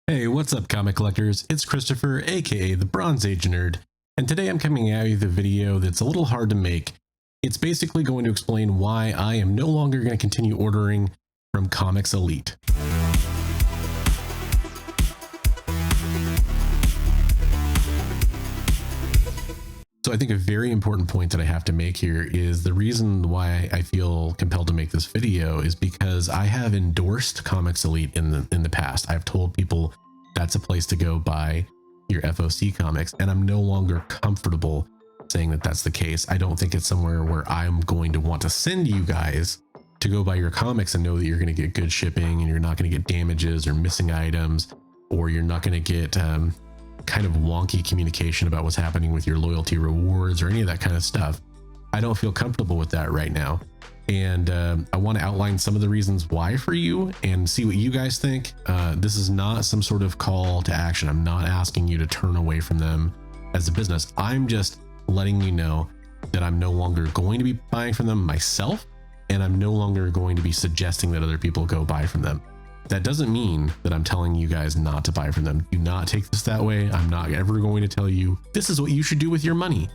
Hey, what's up, comic collectors? It's Christopher, aka the Bronze Age Nerd, and today I'm coming at you with a video that's a little hard to make. It's basically going to explain why I am no longer going to continue ordering from Comics Elite. So I think a very important point that I have to make here is the reason why I feel compelled to make this video is because I have endorsed Comics Elite in the past. I've told people that's a place to go buy your FOC comics, and I'm no longer comfortable saying that that's the case. I don't think it's somewhere where I'm going to want to send you guys to go buy your comics and know that you're going to get good shipping and you're not going to get damages or missing items, or you're not going to get kind of wonky communication about what's happening with your loyalty rewards or any of that kind of stuff. I don't feel comfortable with that right now. And I want to outline some of the reasons why for you and see what you guys think. This is not some sort of call to action. I'm not asking you to turn away from them as a business. I'm just letting you know that I'm no longer going to be buying from them myself, and I'm no longer going to be suggesting that other people go buy from them. That doesn't mean that I'm telling you guys not to buy from them. Do not take this that way. I'm not ever going to tell you this is what you should do with your money.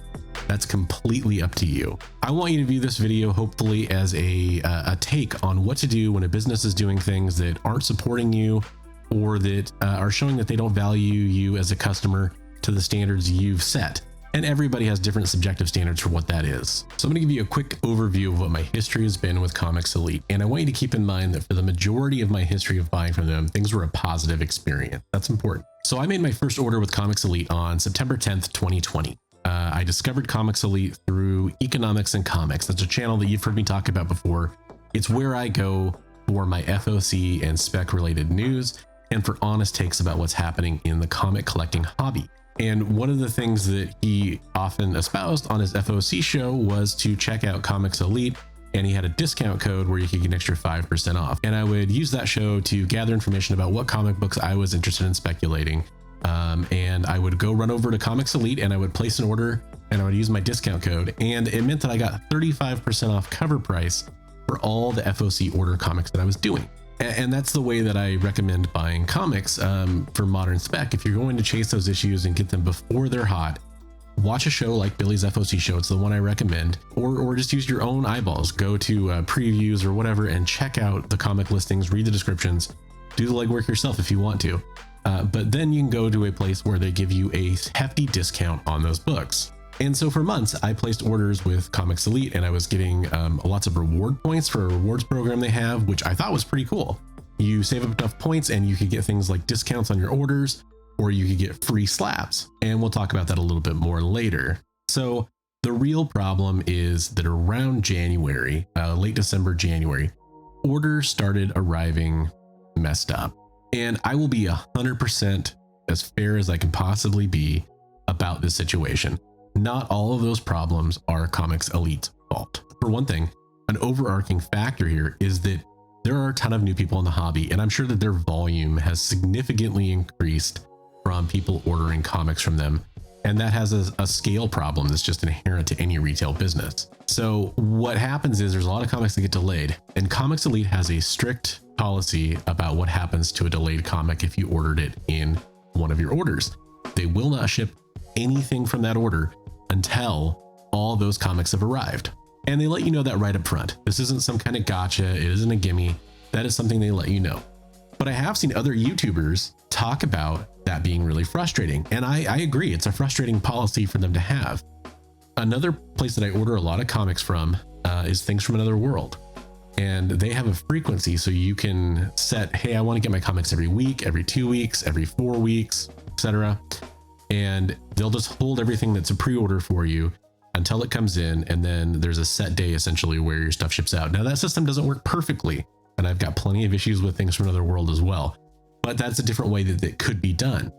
That's completely up to you. I want you to view this video hopefully as a take on what to do when a business is doing things that aren't supporting you, or that are showing that they don't value you as a customer to the standards you've set. And everybody has different subjective standards for what that is. So I'm going to give you a quick overview of what my history has been with Comics Elite. And I want you to keep in mind that for the majority of my history of buying from them, things were a positive experience. That's important. So I made my first order with Comics Elite on September 10th, 2020. I discovered Comics Elite through Economics and Comics. That's a channel that you've heard me talk about before. It's where I go for my FOC and spec related news and for honest takes about what's happening in the comic collecting hobby. And one of the things that he often espoused on his FOC show was to check out Comics Elite, and he had a discount code where you could get an extra 5% off. And I would use that show to gather information about what comic books I was interested in speculating. And I would go run over to Comics Elite and I would place an order and I would use my discount code. And it meant that I got 35% off cover price for all the FOC order comics that I was doing. And that's the way that I recommend buying comics for modern spec. If you're going to chase those issues and get them before they're hot, watch a show like Billy's FOC show. It's the one I recommend, or just use your own eyeballs. Go to previews or whatever and check out the comic listings, read the descriptions, do the legwork yourself if you want to. But then you can go to a place where they give you a hefty discount on those books. And so for months, I placed orders with Comics Elite, and I was getting lots of reward points for a rewards program they have, which I thought was pretty cool. You save up enough points and you could get things like discounts on your orders, or you could get free slabs. And we'll talk about that a little bit more later. So the real problem is that around January, late December, January, orders started arriving messed up. And I will be 100% as fair as I can possibly be about this situation. Not all of those problems are Comics Elite's fault. For one thing, an overarching factor here is that there are a ton of new people in the hobby, and I'm sure that their volume has significantly increased from people ordering comics from them. And that has a scale problem that's just inherent to any retail business. So what happens is there's a lot of comics that get delayed, and Comics Elite has a strict policy about what happens to a delayed comic if you ordered it in one of your orders. They will not ship anything from that order until all those comics have arrived. And they let you know that right up front. This isn't some kind of gotcha. It isn't a gimme. That is something they let you know. But I have seen other YouTubers talk about that being really frustrating. And I agree. It's a frustrating policy for them to have. Another place that I order a lot of comics from is Things from Another World. And they have a frequency, so you can set, hey, I want to get my comics every week, every 2 weeks, every 4 weeks, etc. And they'll just hold everything that's a pre-order for you until it comes in, and then there's a set day essentially where your stuff ships out. Now that system doesn't work perfectly, and I've got plenty of issues with Things from Another World as well, but that's a different way that it could be done.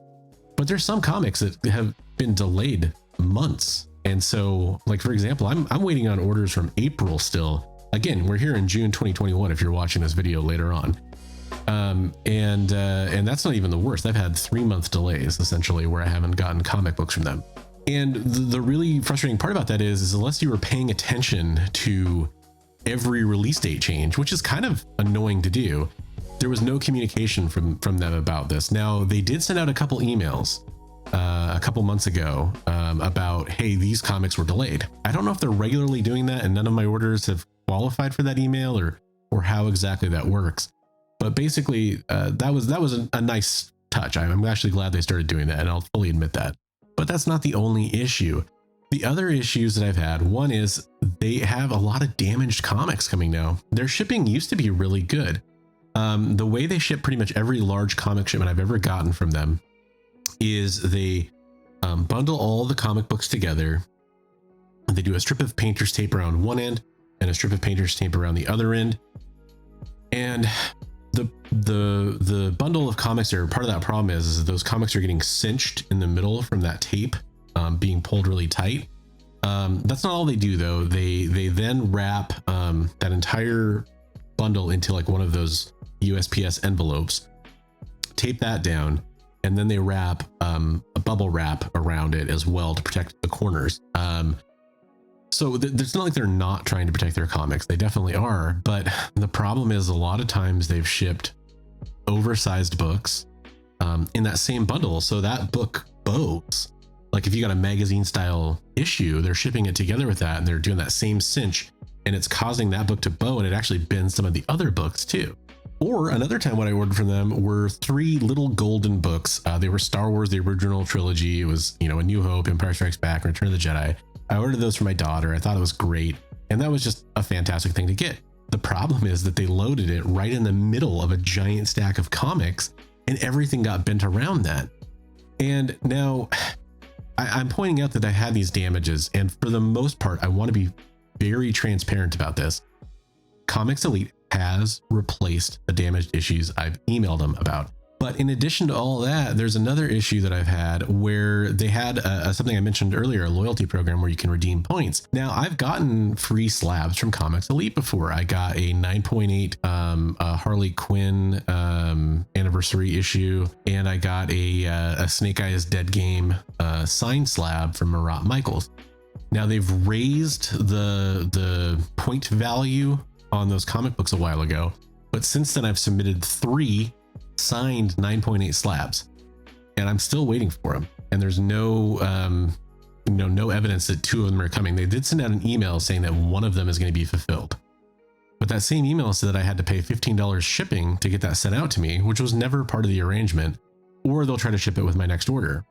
But there's some comics that have been delayed months. And so, like, for example, I'm waiting on orders from April still. Again, we're here in June 2021 if you're watching this video later on. And that's not even the worst. I've had 3-month delays essentially where I haven't gotten comic books from them. And the really frustrating part about that is unless you were paying attention to every release date change, which is kind of annoying to do, there was no communication from them about this. Now, they did send out a couple emails a couple months ago about, hey, these comics were delayed. I don't know if they're regularly doing that and none of my orders have qualified for that email, or how exactly that works. But basically, that was a nice touch. I'm actually glad they started doing that, and I'll fully admit that. But that's not the only issue. The other issues that I've had, one is they have a lot of damaged comics coming now. Their shipping used to be really good. The way they ship pretty much every large comic shipment I've ever gotten from them is they bundle all the comic books together. They do a strip of painter's tape around one end and a strip of painter's tape around the other end. And the bundle of comics there, part of that problem is those comics are getting cinched in the middle from that tape being pulled really tight. That's not all they do though. They then wrap that entire bundle into like one of those USPS envelopes, tape that down, and then they wrap a bubble wrap around it as well to protect the corners. So it's not like they're not trying to protect their comics. They definitely are. But the problem is a lot of times they've shipped oversized books in that same bundle. So that book bows. Like if you got a magazine style issue, they're shipping it together with that and they're doing that same cinch and it's causing that book to bow, and it actually bends some of the other books too. Or another time what I ordered from them were 3 little golden books. They were Star Wars, the original trilogy. It was, A New Hope, Empire Strikes Back, Return of the Jedi. I ordered those for my daughter. I thought it was great. And that was just a fantastic thing to get. The problem is that they loaded it right in the middle of a giant stack of comics and everything got bent around that. And now I'm pointing out that I had these damages. And for the most part, I want to be very transparent about this. Comics Elite has replaced the damaged issues I've emailed them about. But in addition to all that, there's another issue that I've had where they had something I mentioned earlier, a loyalty program where you can redeem points. Now, I've gotten free slabs from Comics Elite before. I got a 9.8 Harley Quinn anniversary issue, and I got a Snake Eyes Dead Game signed slab from Marat Michaels. Now, they've raised the point value on those comic books a while ago, but since then I've submitted 3 signed 9.8 slabs and I'm still waiting for them, and there's no evidence that 2 of them are coming. They did send out an email saying that one of them is going to be fulfilled, but that same email said that I had to pay $15 shipping to get that sent out to me, which was never part of the arrangement, or they'll try to ship it with my next order.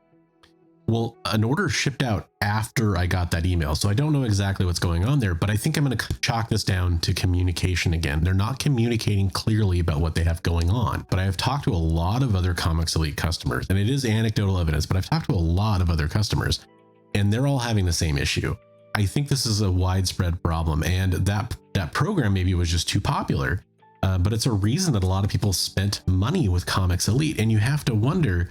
Well, an order shipped out after I got that email, so I don't know exactly what's going on there, but I think I'm going to chalk this down to communication again. They're not communicating clearly about what they have going on. But I have talked to a lot of other Comics Elite customers, and it is anecdotal evidence, but I've talked to a lot of other customers, and they're all having the same issue. I think this is a widespread problem, and that program maybe was just too popular, but it's a reason that a lot of people spent money with Comics Elite, and you have to wonder,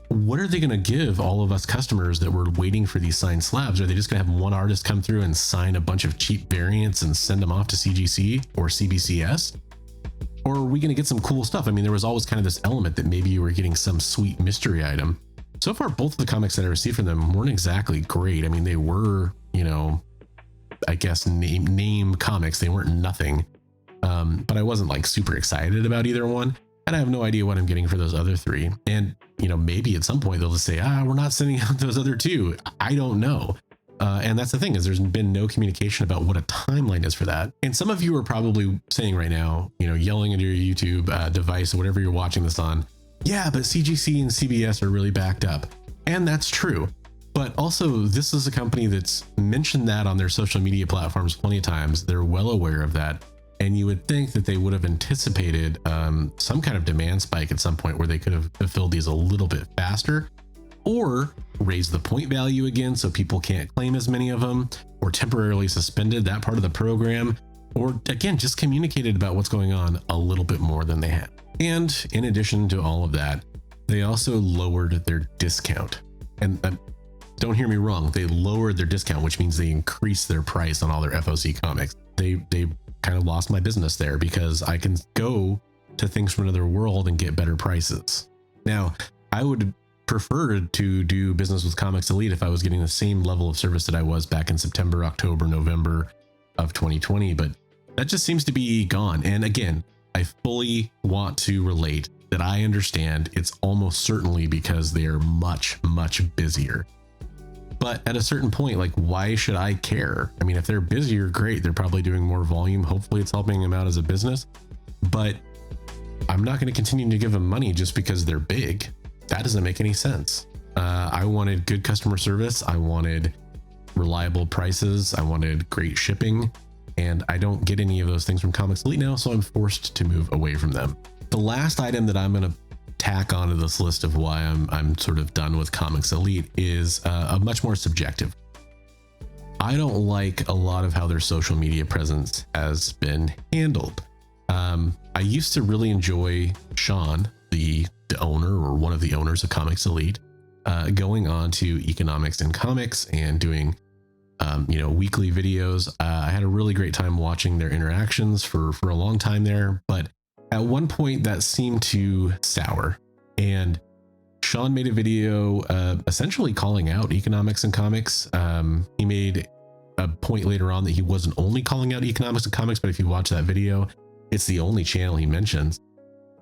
what are they going to give all of us customers that were waiting for these signed slabs? Are they just going to have one artist come through and sign a bunch of cheap variants and send them off to CGC or CBCS? Or are we going to get some cool stuff? I mean, there was always kind of this element that maybe you were getting some sweet mystery item. So far, both of the comics that I received from them weren't exactly great. I mean, they were, I guess name comics. They weren't nothing. But I wasn't like super excited about either one. And I have no idea what I'm getting for those other 3. And, maybe at some point they'll just say, we're not sending out those other 2. I don't know. And that's the thing, is there's been no communication about what a timeline is for that. And some of you are probably saying right now, yelling into your YouTube device or whatever you're watching this on, yeah, but CGC and CBS are really backed up. And that's true. But also, this is a company that's mentioned that on their social media platforms plenty of times. They're well aware of that. And you would think that they would have anticipated some kind of demand spike at some point where they could have fulfilled these a little bit faster, or raise the point value again so people can't claim as many of them, or temporarily suspended that part of the program, or again, just communicated about what's going on a little bit more than they had. And in addition to all of that, they also lowered their discount. And don't hear me wrong, they lowered their discount, which means they increased their price on all their FOC comics. They kind of lost my business there because I can go to things from another world and get better prices. Now, I would prefer to do business with Comics Elite if I was getting the same level of service that I was back in September, October, November of 2020, but that just seems to be gone. And again, I fully want to relate that I understand it's almost certainly because they are much, much busier. But at a certain point, like, why should I care? I mean, if they're busier, great. They're probably doing more volume. Hopefully it's helping them out as a business. But I'm not going to continue to give them money just because they're big. That doesn't make any sense. I wanted good customer service. I wanted reliable prices. I wanted great shipping. And I don't get any of those things from Comics Elite now, so I'm forced to move away from them. The last item that I'm going to tack onto this list of why I'm sort of done with Comics Elite is a much more subjective. I don't like a lot of how their social media presence has been handled. I used to really enjoy Sean, the owner or one of the owners of Comics Elite, going on to Economics and Comics and doing weekly videos. I had a really great time watching their interactions for a long time there, but at one point that seemed to sour, and Sean made a video essentially calling out Economics and Comics. He made a point later on that he wasn't only calling out Economics and Comics, but if you watch that video, it's the only channel he mentions.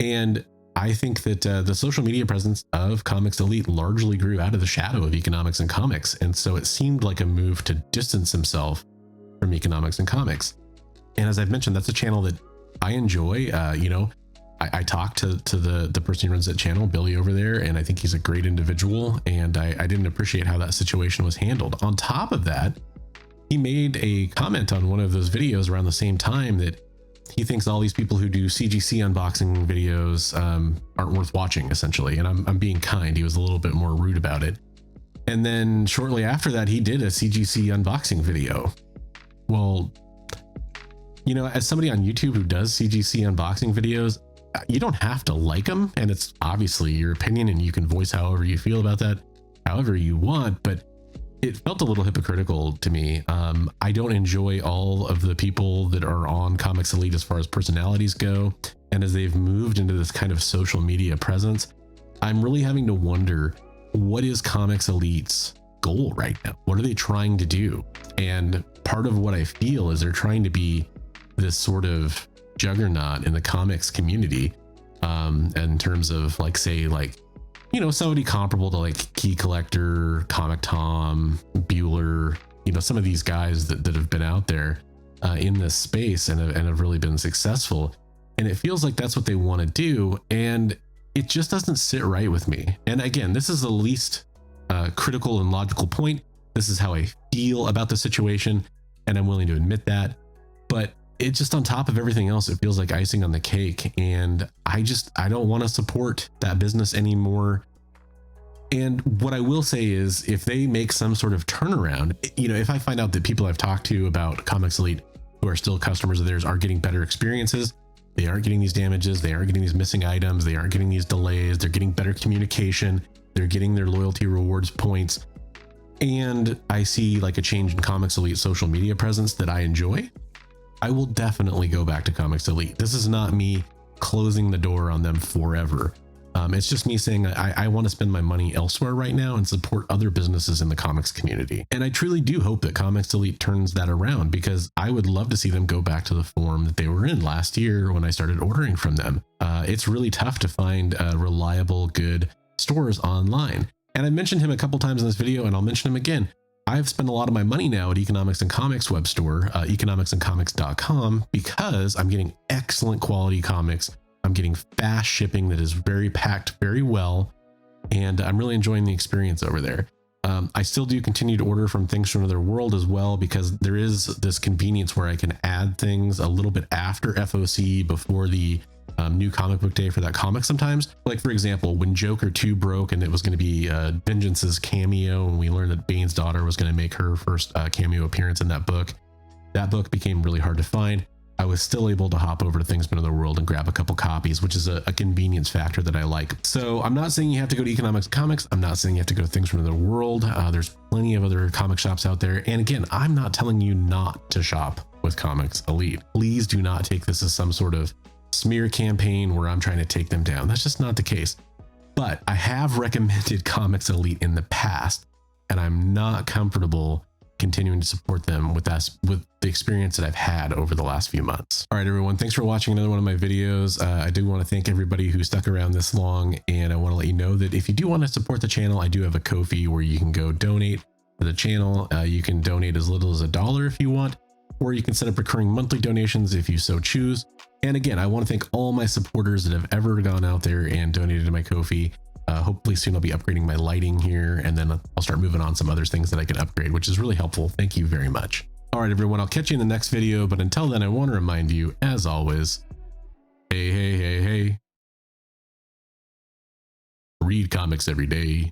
And I think that the social media presence of Comics Elite largely grew out of the shadow of Economics and Comics. And so it seemed like a move to distance himself from Economics and Comics. And as I've mentioned, that's a channel that I enjoy. I talked to the person who runs that channel, Billy over there, and I think he's a great individual. And I didn't appreciate how that situation was handled. On top of that, he made a comment on one of those videos around the same time that he thinks all these people who do CGC unboxing videos aren't worth watching, essentially. And I'm being kind. He was a little bit more rude about it. And then shortly after that, he did a CGC unboxing video. Well, as somebody on YouTube who does CGC unboxing videos, you don't have to like them. And it's obviously your opinion and you can voice however you feel about that, however you want. But it felt a little hypocritical to me. I don't enjoy all of the people that are on Comics Elite as far as personalities go. And as they've moved into this kind of social media presence, I'm really having to wonder, what is Comics Elite's goal right now? What are they trying to do? And part of what I feel is they're trying to be this sort of juggernaut in the comics community, in terms of somebody comparable to like Key Collector, Comic Tom, Bueller, some of these guys that have been out there in this space and have really been successful. And it feels like that's what they want to do. And it just doesn't sit right with me. And again, this is the least critical and logical point. This is how I feel about the situation, and I'm willing to admit that. But it just, on top of everything else, it feels like icing on the cake. And I don't want to support that business anymore. And what I will say is, if they make some sort of turnaround, if I find out that people I've talked to about Comics Elite who are still customers of theirs are getting better experiences, they aren't getting these damages, they aren't getting these missing items, they aren't getting these delays, they're getting better communication, they're getting their loyalty rewards points, and I see like a change in Comics Elite social media presence that I enjoy, I will definitely go back to Comics Elite. This is not me closing the door on them forever. It's just me saying I want to spend my money elsewhere right now and support other businesses in the comics community. And I truly do hope that Comics Elite turns that around, because I would love to see them go back to the form that they were in last year when I started ordering from them. It's really tough to find reliable, good stores online. And I mentioned him a couple times in this video, and I'll mention him again. I've spent a lot of my money now at Economics and Comics web store, economicsandcomics.com, because I'm getting excellent quality comics. I'm getting fast shipping that is very packed very well, and I'm really enjoying the experience over there. I still do continue to order from Things from Another World as well, because there is this convenience where I can add things a little bit after FOC, before the new comic book day for that comic sometimes. Like, for example, when Joker 2 broke and it was going to be Vengeance's cameo, and we learned that Bane's daughter was going to make her first cameo appearance in that book became really hard to find. I was still able to hop over to Things from Another World and grab a couple copies, which is a convenience factor that I like. So I'm not saying you have to go to Economics Comics. I'm not saying you have to go to Things from Another World. There's plenty of other comic shops out there. And again, I'm not telling you not to shop with Comics Elite. Please do not take this as some sort of smear campaign where I'm trying to take them down. That's just not the case. But I have recommended Comics Elite in the past, and I'm not comfortable continuing to support them with with the experience that I've had over the last few months. All right, everyone, thanks for watching another one of my videos. I do want to thank everybody who stuck around this long, and I want to let you know that if you do want to support the channel, I do have a Ko-fi where you can go donate to the channel. You can donate as little as $1 if you want, or you can set up recurring monthly donations if you so choose. And again, I want to thank all my supporters that have ever gone out there and donated to my Ko-fi. Hopefully soon I'll be upgrading my lighting here, and then I'll start moving on some other things that I can upgrade, which is really helpful. Thank you very much. All right, everyone, I'll catch you in the next video. But until then, I want to remind you, as always, hey, read comics every day.